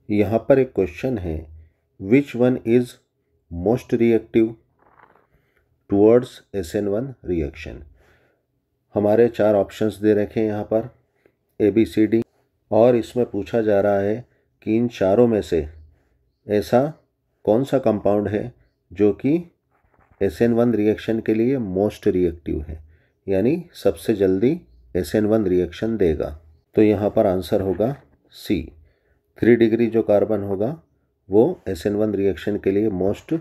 यहाँ पर एक क्वेश्चन है, which one is most reactive towards SN1 reaction. हमारे 4 ऑप्शंस दे रखे हैं यहाँ पर ABCD, और इसमें पूछा जा रहा है कि इन चारों में से ऐसा कौन सा कंपाउंड है जो कि SN1 रिएक्शन के लिए मोस्ट रिएक्टिव है, यानी सबसे जल्दी SN1 रिएक्शन देगा। तो यहाँ पर आंसर होगा C। 3 डिग्री जो कार्बन होगा वो SN1 रिएक्शन के लिए मोस्ट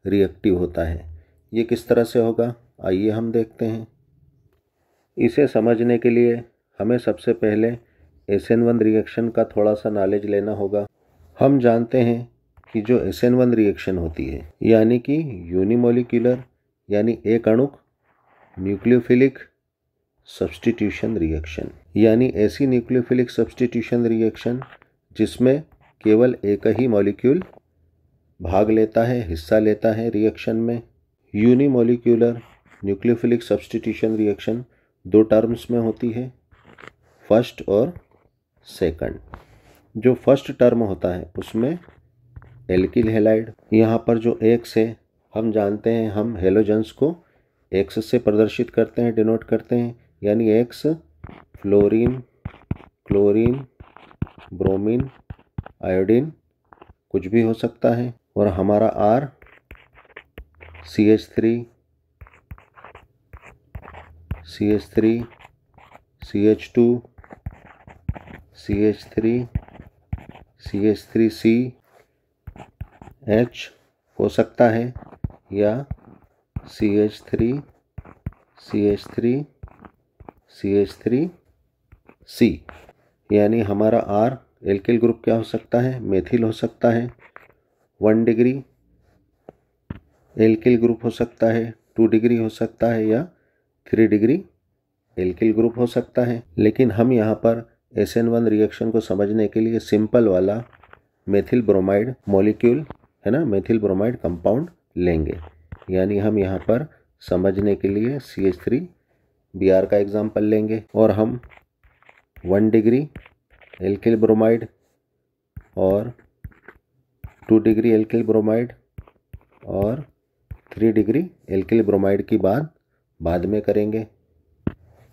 रिएक्टिव होता है। ये किस तरह से होगा, आइए हम देखते हैं। इसे समझने के लिए हमें सबसे पहले SN1 रिएक्शन का थोड़ा सा नॉलेज लेना होगा। हम जानते हैं कि जो SN1 रिएक्शन होती है यानी कि यूनिमोलिक्यूलर यानी एक अणुक न्यूक्लियोफिलिक सब्स्टिट्यूशन रिएक्शन, यानी ऐसी न्यूक्लियोफिलिक सब्स्टिट्यूशन रिएक्शन जिसमें केवल एक ही मॉलिक्यूल भाग लेता है, हिस्सा लेता है रिएक्शन में। Unimolecular nucleophilic substitution reaction 2 terms में होती है, फर्स्ट और सेकंड। जो फर्स्ट टर्म होता है उसमें एल्किल हैलाइड, यहाँ पर जो X है हम जानते हैं, हम हेलोजेंस को X से प्रदर्शित करते हैं, डिनोट करते हैं, यानी X fluorine, chlorine, bromine, iodine कुछ भी हो सकता है। और हमारा R CH3, CH2, CH3, CH3C, H हो सकता है, या CH3, CH3, CH3C, यानी हमारा R एल्किल ग्रुप क्या हो सकता है, मेथिल हो सकता है। 1 डिग्री एल्किल ग्रुप हो सकता है, 2 डिग्री हो सकता है, या 3 डिग्री एल्किल ग्रुप हो सकता है। लेकिन हम यहाँ पर SN1 रिएक्शन को समझने के लिए सिंपल वाला मेथिल ब्रोमाइड मॉलिक्यूल है ना, मेथिल ब्रोमाइड कंपाउंड लेंगे। यानी हम यहाँ पर समझने के लिए CH3Br का एग्जाम्पल लेंगे, और हम 1 डिग्री एल्किल ब्रोमाइड और 2 डिग्री एल्किल ब्रोमाइड और 3 डिग्री एल्किल ब्रोमाइड की बात बाद में करेंगे,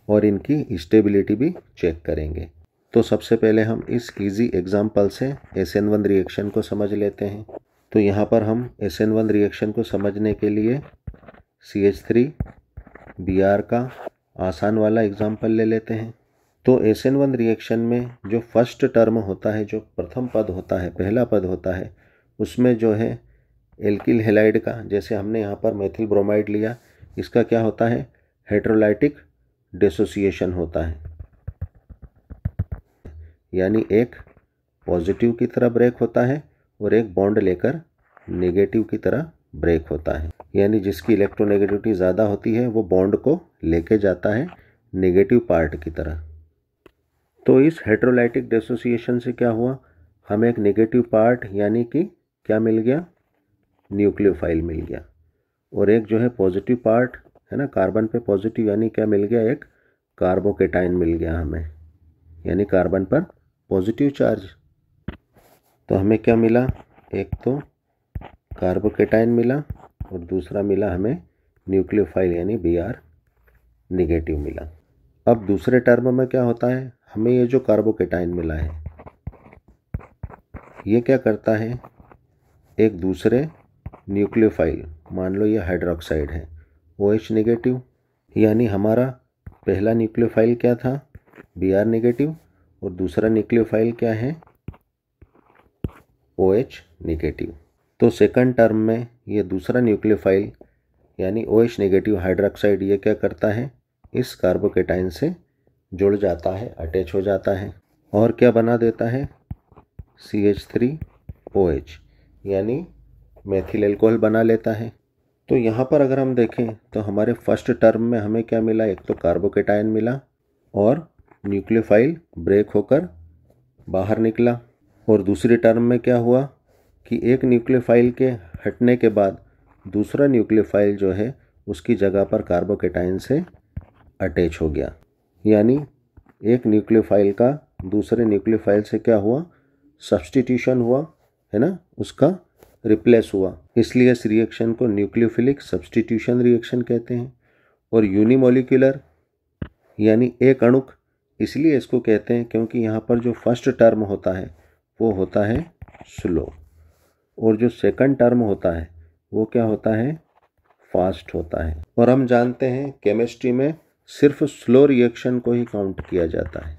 और इनकी स्टेबिलिटी भी चेक करेंगे। तो सबसे पहले हम इस इजी एग्जाम्पल से SN1 रिएक्शन को समझ लेते हैं। तो यहाँ पर हम SN1 रिएक्शन को समझने के लिए CH3Br का आसान वाला एग्जाम्पल ले लेते हैं। तो SN1 रिएक्शन में जो फर्स्ट टर्म होता है, जो प्रथम पद होता है, पहला पद होता है, उसमें जो है एल्किल हैलाइड का, जैसे हमने यहाँ पर मेथिल ब्रोमाइड लिया, इसका क्या होता है, हेटेरोलाइटिक डिसोसिएशन होता है, यानी एक पॉजिटिव की तरह ब्रेक होता है और एक बॉन्ड लेकर नेगेटिव की तरह ब्रेक होता है। यानी जिसकी इलेक्ट्रोनेगेटिविटी ज़्यादा होती है वो बॉन्ड को लेके जाता है नेगेटिव पार्ट की तरह। तो इस हेटेरोलाइटिक डिसोसिएशन से क्या हुआ, हमें एक नेगेटिव पार्ट यानी कि क्या मिल गया, न्यूक्लियोफाइल मिल गया, और एक जो है पॉजिटिव पार्ट है ना, कार्बन पे पॉजिटिव, यानी क्या मिल गया, एक कार्बोकेटाइन मिल गया हमें, यानी कार्बन पर पॉजिटिव चार्ज। तो हमें क्या मिला, एक तो कार्बोकेटाइन मिला और दूसरा मिला हमें न्यूक्लियोफाइल यानी Br निगेटिव मिला। अब दूसरे टर्म में क्या होता है, हमें ये जो कार्बोकेटाइन मिला है ये क्या करता है, एक दूसरे न्यूक्लियोफाइल, मान लो ये हाइड्रोक्साइड है, OH निगेटिव, यानी हमारा पहला न्यूक्लियोफाइल क्या था, Br निगेटिव, और दूसरा न्यूक्लियोफाइल क्या है, OH निगेटिव। तो सेकंड टर्म में ये दूसरा न्यूक्लियोफाइल यानी OH निगेटिव हाइड्रोक्साइड ये क्या करता है, इस कार्बोकेटाइन से जुड़ जाता है, अटैच हो जाता है, और क्या बना देता है, CH3OH यानी मेथिल एल्कोहल बना लेता है। तो यहाँ पर अगर हम देखें तो हमारे फर्स्ट टर्म में हमें क्या मिला, एक तो कार्बोकेटाइन मिला और न्यूक्लियोफाइल ब्रेक होकर बाहर निकला, और दूसरी टर्म में क्या हुआ कि एक न्यूक्लियोफाइल के हटने के बाद दूसरा न्यूक्लियोफाइल जो है उसकी जगह पर कार्बोकेटाइन से अटैच हो गया, यानी एक न्यूक्लियोफाइल का दूसरे न्यूक्लियोफाइल से क्या हुआ, सब्स्टिट्यूशन हुआ है ना, उसका रिप्लेस हुआ, इसलिए इस रिएक्शन को न्यूक्लियोफिलिक सब्स्टिट्यूशन रिएक्शन कहते हैं। और यूनिमोलिकुलर यानी एक अणुक इसलिए इसको कहते हैं क्योंकि यहाँ पर जो फर्स्ट टर्म होता है वो होता है स्लो, और जो सेकंड टर्म होता है वो क्या होता है, फास्ट होता है। और हम जानते हैं केमिस्ट्री में सिर्फ स्लो रिएक्शन को ही काउंट किया जाता है,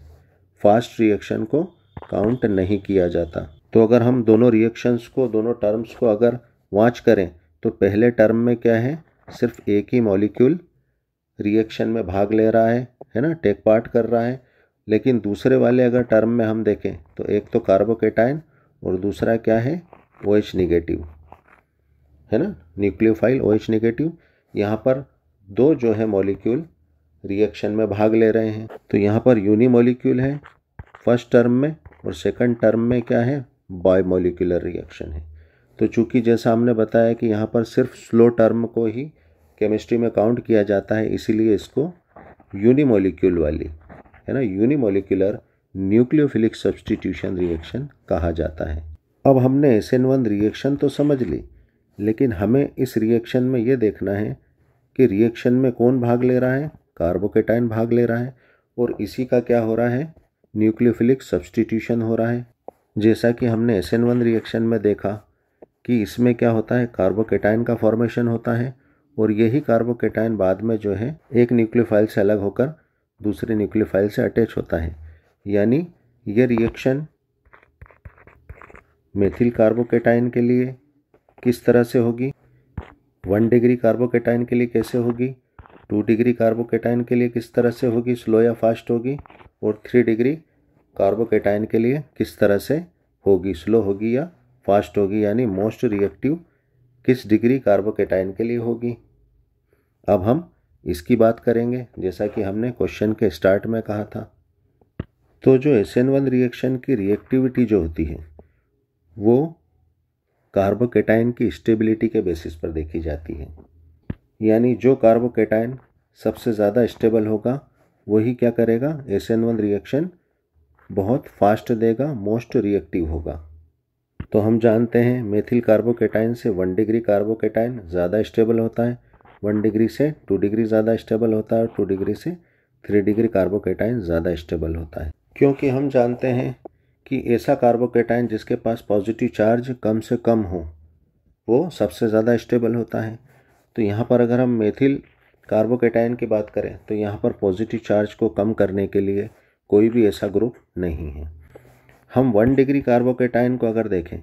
फास्ट रिएक्शन को काउंट नहीं किया जाता। तो अगर हम दोनों रिएक्शंस को, दोनों टर्म्स को अगर वॉच करें तो पहले टर्म में क्या है, सिर्फ एक ही मॉलिक्यूल रिएक्शन में भाग ले रहा है ना, टेक पार्ट कर रहा है। लेकिन दूसरे वाले अगर टर्म में हम देखें तो एक तो कार्बोकेटाइन और दूसरा क्या है, OH नेगेटिव है ना, न्यूक्लियोफाइल OH नेगेटिव। यहाँ पर दो जो है मॉलिक्यूल रिएक्शन में भाग ले रहे हैं। तो यहाँ पर यूनिमोलिक्यूल है फर्स्ट टर्म में, और सेकंड टर्म में क्या है, बायमोलिकुलर रिएक्शन है। तो चूंकि जैसा हमने बताया कि यहाँ पर सिर्फ स्लो टर्म को ही केमिस्ट्री में काउंट किया जाता है, इसीलिए इसको यूनिमोलिक्यूल वाली है ना, यूनिमोलिकुलर न्यूक्लियोफिलिक सब्स्टिट्यूशन रिएक्शन कहा जाता है। अब हमने SN1 रिएक्शन तो समझ ली, लेकिन हमें इस रिएक्शन में ये देखना है कि रिएक्शन में कौन भाग ले रहा है, कार्बोकेटाइन भाग ले रहा है, और इसी का क्या हो रहा है, न्यूक्लियोफिलिक सब्स्टिट्यूशन हो रहा है। जैसा कि हमने SN1 रिएक्शन में देखा कि इसमें क्या होता है, कार्बोकेटाइन का फॉर्मेशन होता है, और यही कार्बोकेटाइन बाद में जो है एक न्यूक्लियोफाइल से अलग होकर दूसरे न्यूक्लियोफाइल से अटैच होता है। यानी ये रिएक्शन मेथिल कार्बोकेटाइन के लिए किस तरह से होगी, 1 डिग्री कार्बोकेटाइन के लिए कैसे होगी, 2 डिग्री कार्बोकेटाइन के लिए किस तरह से होगी, स्लो या फास्ट होगी, और 3 डिग्री कार्बोकेटाइन के लिए किस तरह से होगी, स्लो होगी या फास्ट होगी, यानी मोस्ट रिएक्टिव किस डिग्री कार्बोकेटाइन के लिए होगी। अब हम इसकी बात करेंगे जैसा कि हमने क्वेश्चन के स्टार्ट में कहा था। तो जो SN1 रिएक्शन की रिएक्टिविटी जो होती है वो कार्बोकेटाइन की स्टेबिलिटी के बेसिस पर देखी जाती है। यानी जो कार्बोकेटाइन सबसे ज़्यादा स्टेबल होगा वही क्या करेगा, SN1 रिएक्शन बहुत फास्ट देगा, मोस्ट रिएक्टिव होगा। तो हम जानते हैं मेथिल कार्बोकेटाइन से 1 डिग्री कार्बोकेटाइन ज़्यादा स्टेबल होता है, 1 डिग्री से 2 डिग्री ज़्यादा स्टेबल होता है, और 2 डिग्री से 3 डिग्री कार्बोकेटाइन ज़्यादा स्टेबल होता है। क्योंकि हम जानते हैं कि ऐसा कार्बोकेटाइन जिसके पास पॉजिटिव चार्ज कम से कम हो वो सबसे ज़्यादा स्टेबल होता है। तो यहाँ पर अगर हम मेथिल कार्बोकेटाइन की बात करें तो यहाँ पर पॉजिटिव चार्ज को कम करने के लिए कोई भी ऐसा ग्रुप नहीं है। हम 1 डिग्री कार्बोकेटाइन को अगर देखें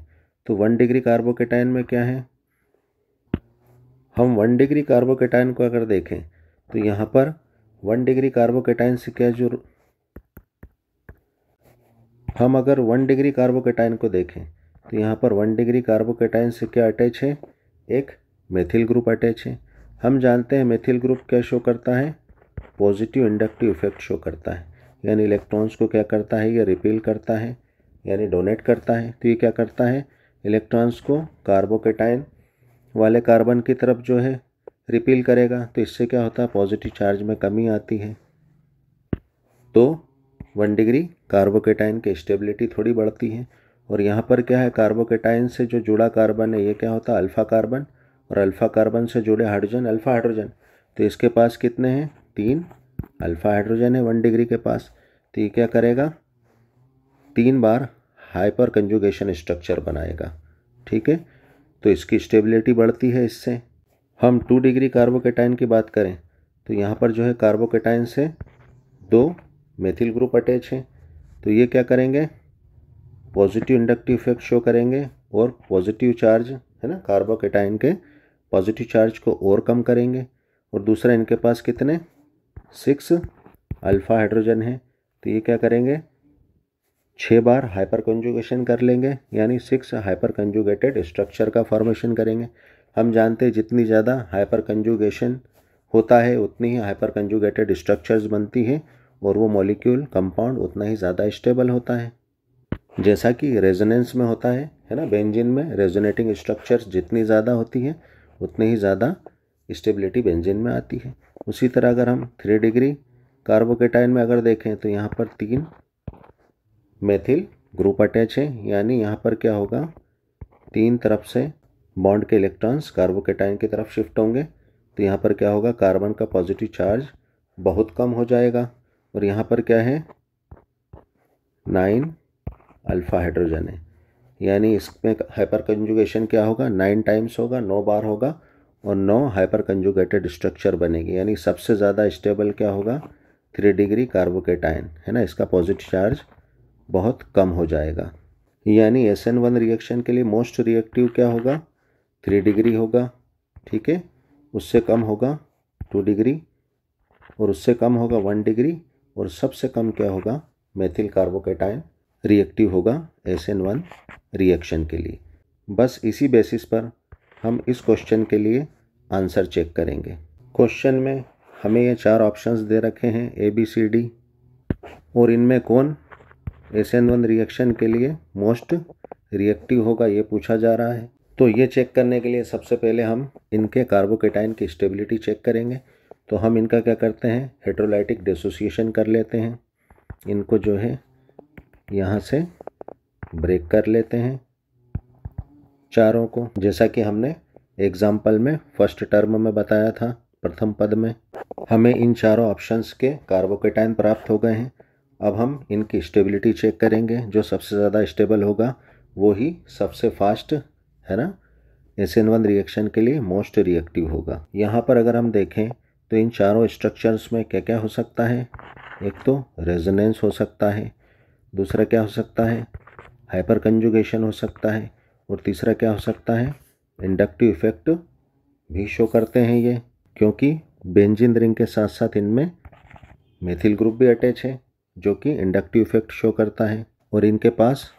तो 1 डिग्री कार्बोकेटाइन में क्या है, हम 1 डिग्री कार्बोकेटाइन को अगर देखें तो यहाँ पर 1 डिग्री कार्बोकेटाइन से क्या जो हम अगर 1 डिग्री कार्बोकेटाइन को देखें तो यहाँ पर 1 डिग्री कार्बोकेटाइन से क्या अटैच है, एक मेथिल ग्रुप अटैच है। हम जानते हैं मेथिल ग्रुप क्या शो करता है, पॉजिटिव इंडक्टिव इफेक्ट शो करता है, यानी इलेक्ट्रॉन्स को क्या करता है, ये रिपेल करता है यानी डोनेट करता है। तो ये क्या करता है, इलेक्ट्रॉन्स को कार्बोकेटाइन वाले कार्बन की तरफ जो है रिपेल करेगा। तो इससे क्या होता है, पॉजिटिव चार्ज में कमी आती है। तो 1 डिग्री कार्बोकेटाइन की स्टेबिलिटी थोड़ी बढ़ती है। और यहाँ पर क्या है, कार्बोकेटाइन से जो जुड़ा कार्बन है ये क्या होता है, अल्फ़ा कार्बन, और अल्फ़ा कार्बन से जुड़े हाइड्रोजन अल्फ़ा हाइड्रोजन। तो इसके पास कितने हैं, 3 अल्फ़ा हाइड्रोजन है 1 डिग्री के पास। तो ये क्या करेगा, 3 बार हाइपर कंजुगेशन स्ट्रक्चर बनाएगा। ठीक है, तो इसकी स्टेबिलिटी बढ़ती है इससे। हम 2 डिग्री कार्बोकेटाइन की बात करें तो यहाँ पर जो है कार्बोकेटाइन से 2 मेथिल ग्रुप अटैच हैं। तो ये क्या करेंगे, पॉजिटिव इंडक्टिव इफेक्ट शो करेंगे, और पॉजिटिव चार्ज है ना, कार्बोकेटाइन के पॉजिटिव चार्ज को और कम करेंगे। और दूसरा इनके पास कितने, 6 अल्फ़ा हाइड्रोजन है। तो ये क्या करेंगे, 6 बार हाइपर कंजुगेशन कर लेंगे, यानी 6 हाइपर कंजुगेटेड स्ट्रक्चर का फॉर्मेशन करेंगे। हम जानते हैं जितनी ज़्यादा हाइपर कंजुगेशन होता है उतनी ही हाइपर कंजुगेटेड स्ट्रक्चर्स बनती हैं, और वो मॉलिक्यूल कंपाउंड उतना ही ज़्यादा स्टेबल होता है। जैसा कि रेजोनेंस में होता है ना, बेंजीन में रेजोनेटिंग स्ट्रक्चर्स जितनी ज़्यादा होती हैं उतनी ही ज़्यादा स्टेबिलिटी बेंजीन में आती है। उसी तरह अगर हम 3 डिग्री कार्बोकेटाइन में अगर देखें तो यहाँ पर 3 मेथिल ग्रुप अटैच है, यानी यहाँ पर क्या होगा, तीन तरफ से बॉन्ड के इलेक्ट्रॉन्स कार्बोकेटाइन की तरफ शिफ्ट होंगे। तो यहाँ पर क्या होगा, कार्बन का पॉजिटिव चार्ज बहुत कम हो जाएगा। और यहाँ पर क्या है, 9 अल्फा हाइड्रोजन है, यानी इसमें हाइपर कंजुगेशन क्या होगा, 9 टाइम्स होगा, 9 बार होगा और 9 हाइपर कंजुगेटेड स्ट्रक्चर बनेगी। यानी सबसे ज़्यादा स्टेबल क्या होगा, 3 डिग्री कार्बोकेटाइन है ना, इसका पॉजिटिव चार्ज बहुत कम हो जाएगा। यानी SN1 रिएक्शन के लिए मोस्ट रिएक्टिव क्या होगा, 3 डिग्री होगा, ठीक है। उससे कम होगा 2 डिग्री और उससे कम होगा 1 डिग्री और सबसे कम क्या होगा, मेथिल कार्बोकेटाइन रिएक्टिव होगा SN1 रिएक्शन के लिए। बस इसी बेसिस पर हम इस क्वेश्चन के लिए आंसर चेक करेंगे। क्वेश्चन में हमें ये 4 ऑप्शंस दे रखे हैं ABCD, और इनमें कौन SN1 रिएक्शन के लिए मोस्ट रिएक्टिव होगा ये पूछा जा रहा है। तो ये चेक करने के लिए सबसे पहले हम इनके कार्बोकेटाइन की स्टेबिलिटी चेक करेंगे। तो हम इनका क्या करते हैं, हेटेरोलाइटिक डिसोसिएशन कर लेते हैं। इनको जो है यहाँ से ब्रेक कर लेते हैं चारों को, जैसा कि हमने एग्जाम्पल में फर्स्ट टर्म में बताया था, प्रथम पद में। हमें इन चारों ऑप्शंस के कार्बोकेटाइन प्राप्त हो गए हैं। अब हम इनकी स्टेबिलिटी चेक करेंगे। जो सबसे ज़्यादा स्टेबल होगा वो ही सबसे फास्ट है ना, SN1 रिएक्शन के लिए मोस्ट रिएक्टिव होगा। यहाँ पर अगर हम देखें तो इन चारों स्ट्रक्चर्स में क्या क्या हो सकता है, एक तो रेजोनेंस हो सकता है, दूसरा क्या हो सकता है, हाइपर कंजुगेशन हो सकता है, और तीसरा क्या हो सकता है, इंडक्टिव इफेक्ट भी शो करते हैं ये, क्योंकि बेंजीन रिंग के साथ साथ इनमें मेथिल ग्रुप भी अटैच है जो कि इंडक्टिव इफेक्ट शो करता है, और इनके पास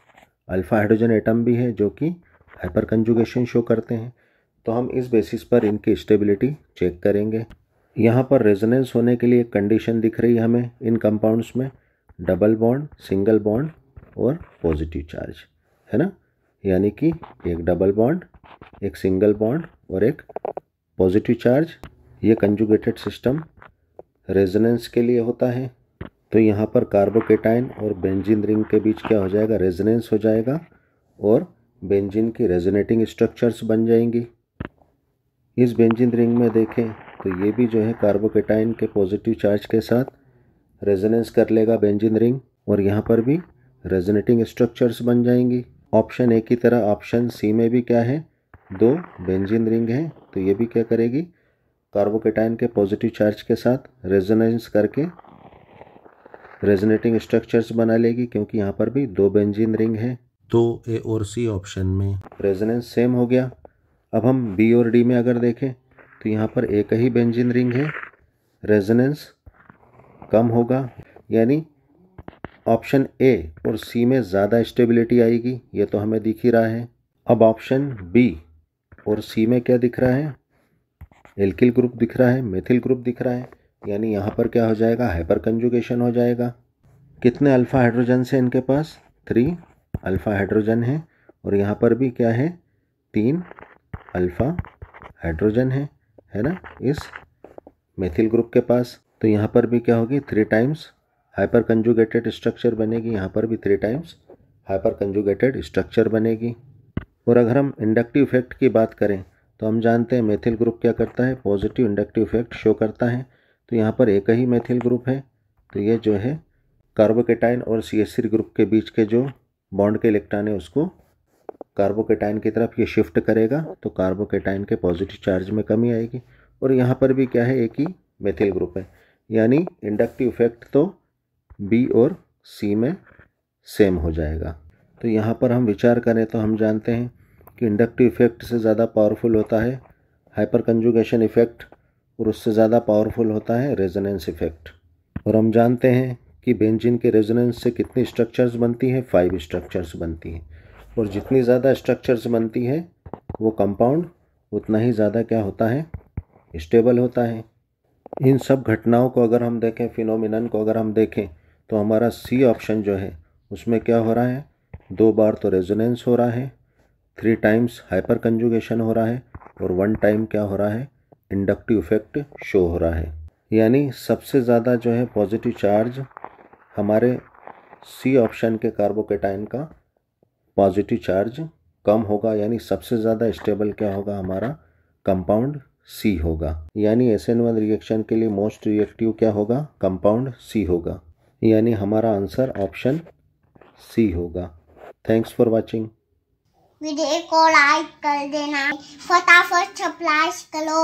अल्फा हाइड्रोजन एटम भी है जो कि हाइपर कंजुगेशन शो करते हैं। तो हम इस बेसिस पर इनकी स्टेबिलिटी चेक करेंगे। यहाँ पर रेजोनेंस होने के लिए एक कंडीशन दिख रही है हमें इन कंपाउंड्स में, डबल बॉन्ड, सिंगल बॉन्ड और पॉजिटिव चार्ज है ना, यानी कि एक डबल बॉन्ड, एक सिंगल बॉन्ड और एक पॉजिटिव चार्ज। ये कंजुगेटेड सिस्टम रेजोनेंस के लिए होता है। तो यहाँ पर कार्बोकेटाइन और बेंजीन रिंग के बीच क्या हो जाएगा, रेजोनेंस हो जाएगा और बेंजीन की रेजोनेटिंग स्ट्रक्चर्स बन जाएंगी। इस बेंजीन रिंग में देखें तो ये भी जो है कार्बोकेटाइन के पॉजिटिव चार्ज के साथ रेजोनेंस कर लेगा बेंजीन रिंग, और यहाँ पर भी रेजोनेटिंग स्ट्रक्चर्स बन जाएंगी। ऑप्शन ए की तरह ऑप्शन सी में भी क्या है, 2 बेंजीन रिंग है, तो ये भी क्या करेगी, कार्बोकेटाइन के पॉजिटिव चार्ज के साथ रेजोनेंस करके रेजोनेटिंग स्ट्रक्चर्स बना लेगी, क्योंकि यहाँ पर भी 2 बेंजीन रिंग है। तो ए और सी ऑप्शन में रेजोनेंस सेम हो गया। अब हम बी और डी में अगर देखें तो यहाँ पर एक ही बेंजीन रिंग है, रेजोनेंस कम होगा, यानी ऑप्शन ए और सी में ज़्यादा स्टेबिलिटी आएगी, ये तो हमें दिख ही रहा है। अब ऑप्शन बी और सी में क्या दिख रहा है, एल्किल ग्रुप दिख रहा है, मेथिल ग्रुप दिख रहा है, यानी यहाँ पर क्या हो जाएगा, हाइपर कंजुगेशन हो जाएगा। कितने अल्फा हाइड्रोजन है इनके पास, 3 अल्फा हाइड्रोजन है, और यहाँ पर भी क्या है, 3 अल्फा हाइड्रोजन है ना, इस मेथिल ग्रुप के पास। तो यहाँ पर भी क्या होगी, 3 टाइम्स हाइपर कंजुगेटेड स्ट्रक्चर बनेगी, यहाँ पर भी 3 टाइम्स हाइपर कंजुगेटेड स्ट्रक्चर बनेगी। और अगर हम इंडक्टिव इफेक्ट की बात करें तो हम जानते हैं मेथिल ग्रुप क्या करता है, पॉजिटिव इंडक्टिव इफेक्ट शो करता है। तो यहाँ पर एक ही मेथिल ग्रुप है, तो ये जो है कार्बोकेटाइन और CH3 ग्रुप के बीच के जो बॉन्ड के इलेक्ट्रॉन है उसको कार्बोकेटाइन की तरफ ये शिफ्ट करेगा, तो कार्बोकेटाइन के पॉजिटिव चार्ज में कमी आएगी। और यहाँ पर भी क्या है, एक ही मेथिल ग्रुप है, यानी इंडक्टिव इफेक्ट तो बी और सी में सेम हो जाएगा। तो यहाँ पर हम विचार करें तो हम जानते हैं कि इंडक्टिव इफेक्ट से ज़्यादा पावरफुल होता है हाइपर कंजुगेशन इफेक्ट, और उससे ज़्यादा पावरफुल होता है रेजोनेंस इफेक्ट। और हम जानते हैं कि बेंजीन के रेजोनेंस से कितनी स्ट्रक्चर्स बनती हैं, 5 स्ट्रक्चर्स बनती हैं, और जितनी ज़्यादा स्ट्रक्चर्स बनती है वो कंपाउंड उतना ही ज़्यादा क्या होता है, स्टेबल होता है। इन सब घटनाओं को अगर हम देखें, फिनोमिनन को अगर हम देखें, तो हमारा सी ऑप्शन जो है उसमें क्या हो रहा है, 2 बार तो रेजोनेंस हो रहा है, 3 टाइम्स हाइपर कंजुगेशन हो रहा है, और 1 टाइम क्या हो रहा है, इंडक्टिव इफेक्ट शो हो रहा है। यानी सबसे ज़्यादा जो है पॉजिटिव चार्ज हमारे सी ऑप्शन के कार्बोकेटाइन का पॉजिटिव चार्ज कम होगा, यानी सबसे ज़्यादा स्टेबल क्या होगा, हमारा कंपाउंड सी होगा। यानी SN1 रिएक्शन के लिए मोस्ट रिएक्टिव क्या होगा, कंपाउंड सी होगा। यानी हमारा आंसर ऑप्शन सी होगा। Thanks for watching. वीडियो को लाइक कर देना, फटाफट सब्सक्राइब करो।